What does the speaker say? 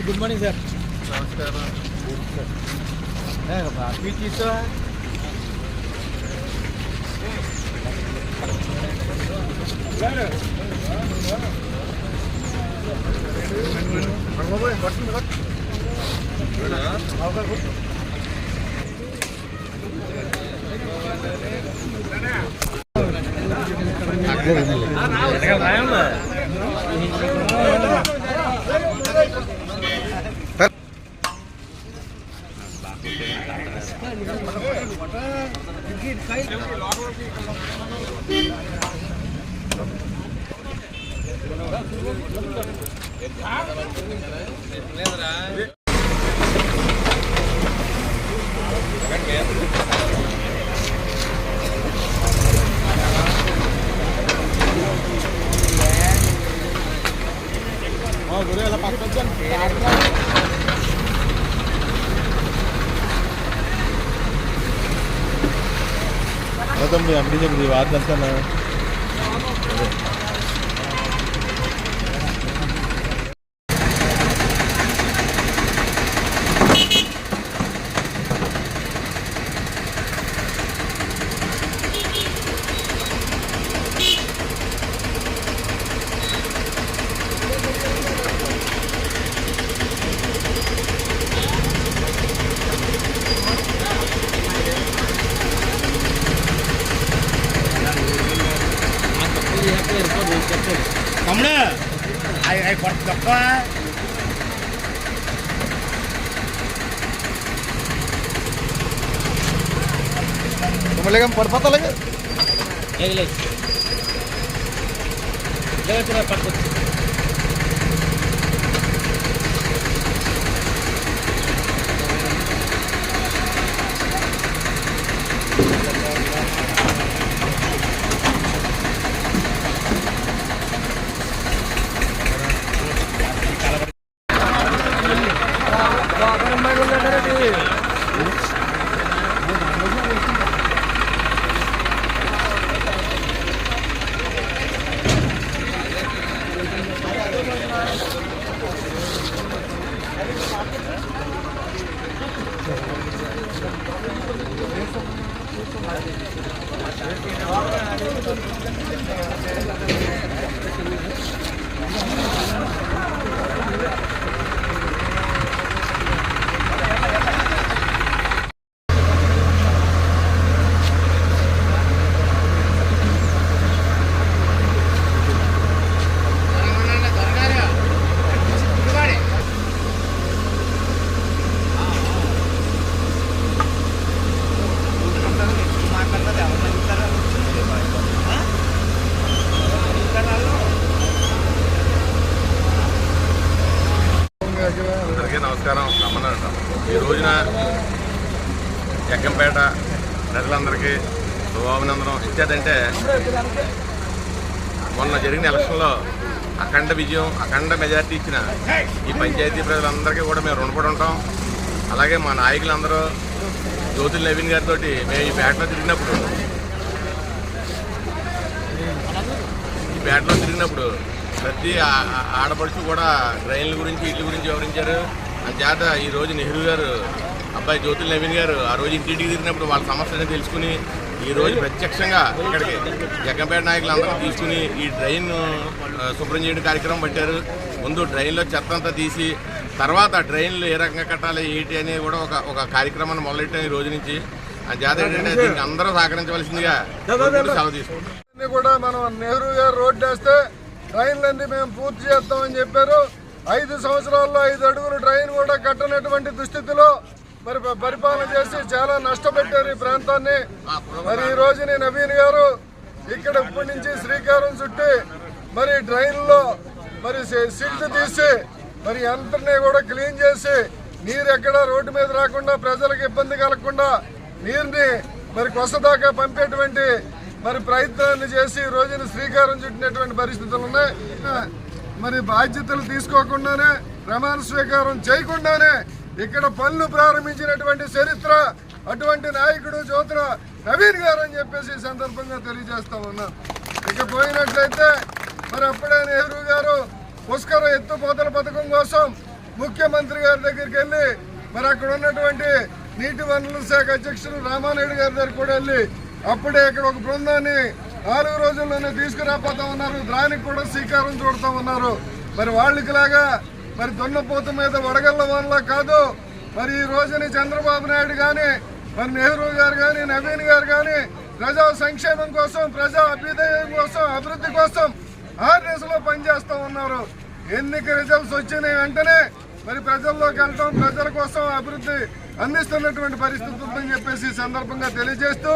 Good morning sir. నమస్కారం. తమ్ముడు అంగడి చెప్పి వార్తంతా తమ్ముడు అవి కొత్త తక్కువ పడిపోతా పట్టుకోవచ్చు. నమస్కారం. రమ్మన్నాడు. ఈ రోజున జగ్గంపేట ప్రజలందరికీ శుభాభినందనం ఇచ్చేదంటే, మొన్న జరిగిన ఎలక్షన్లో అఖండ విజయం, అఖండ మెజార్టీ ఇచ్చిన ఈ పంచాయతీ ప్రజలందరికీ కూడా మేము రుణపడి ఉంటాం. అలాగే మా నాయకులందరూ జ్యోతుల్ నవీన్ గారితో మేము ఈ పేటలో తిరిగినప్పుడు ప్రతి ఆడపడుచు కూడా డ్రైన్ల గురించి ఇళ్ళ గురించి వివరించారు. అంచేత ఈరోజు నెహ్రూ గారు అబ్బాయి జ్యోతుల్ నవీన్ గారు ఆ రోజు ఇంటింటికి తిరిగినప్పుడు వాళ్ళ సమస్యలను తెలుసుకుని ఈరోజు ప్రత్యక్షంగా ఇక్కడికి జగ్గంపేట నాయకులందరూ తీసుకుని ఈ డ్రైన్ శుభ్రం చేయడం కార్యక్రమం పెట్టారు. ముందు డ్రైన్లో చెత్త అంతా తీసి తర్వాత డ్రైన్లు ఏ రకంగా కట్టాలి ఏంటి అనేది కూడా ఒక కార్యక్రమాన్ని మొదలెట్టాం ఈ రోజు నుంచి. అంచేత ఏంటంటే దీనికి అందరూ సహకరించవలసిందిగా సెలవు తీసుకుంటాం. కూడా మనం నెహ్రూ గారు రోడ్డు వేస్తే డ్రైన్లన్నీ మేము పూర్తి చేస్తామని చెప్పారు. 5 సంవత్సరాల్లో 5 అడుగులు డ్రైన్ కూడా కట్టనటువంటి దుస్థితిలో మరి పరిపాలన చేసి చాలా నష్టపెట్టారు ఈ ప్రాంతాన్ని. మరి ఈ రోజుని నవీన్ గారు ఇక్కడ ఇప్పటి నుంచి శ్రీకారం చుట్టి మరి డ్రైన్లో మరి సిల్ట్ తీసి మరి అంతనే కూడా క్లీన్ చేసి నీరు ఎక్కడ రోడ్డు మీద రాకుండా ప్రజలకు ఇబ్బంది కలగకుండా నీరుని మరి కొసదాకా పంపేటువంటి మరి ప్రయత్నాన్ని చేసి ఈ రోజున శ్రీకారం చుట్టినటువంటి పరిస్థితులు ఉన్నాయి. మరి బాధ్యతలు తీసుకోకుండానే ప్రమాణ స్వీకారం చేయకుండానే ఇక్కడ పనులు ప్రారంభించినటువంటి చరిత్ర అటువంటి నాయకుడు జ్యోతుల నవీన్ గారు అని చెప్పేసి ఈ సందర్భంగా తెలియజేస్తా ఉన్నాను. ఇక పోయినట్లయితే మరి అప్పుడే నెహ్రూ గారు పుష్కర ఎత్తుపోతల పథకం కోసం ముఖ్యమంత్రి గారి దగ్గరికి వెళ్ళి మరి అక్కడ ఉన్నటువంటి నీటి వనరుల శాఖ అధ్యక్షుడు రామానాయుడు గారి దగ్గర కూడా వెళ్ళి అప్పుడే ఇక్కడ ఒక బృందాన్ని 4 రోజుల్లోనే తీసుకురాపోతా ఉన్నారు. దానికి కూడా శ్రీకారం చుడతా ఉన్నారు. మరి వాళ్ళకి లాగా మరి దున్నపోత మీద వడగళ్ళ వనలా కాదు. మరి ఈ రోజుని చంద్రబాబు నాయుడు కానీ మరి నెహ్రూ గారు కానీ నవీన్ గారు కానీ ప్రజా సంక్షేమం కోసం, ప్రజా అభ్యుదయం కోసం, అభివృద్ధి కోసం ఆర్ఎస్లో పనిచేస్తూ ఉన్నారు. ఎన్నిక రిజల్ట్స్ వచ్చిన వెంటనే మరి ప్రజల్లోకి వెళ్ళటం, ప్రజల కోసం అభివృద్ధి అందిస్తున్నటువంటి పరిస్థితి ఉందని చెప్పేసి ఈ సందర్భంగా తెలియజేస్తూ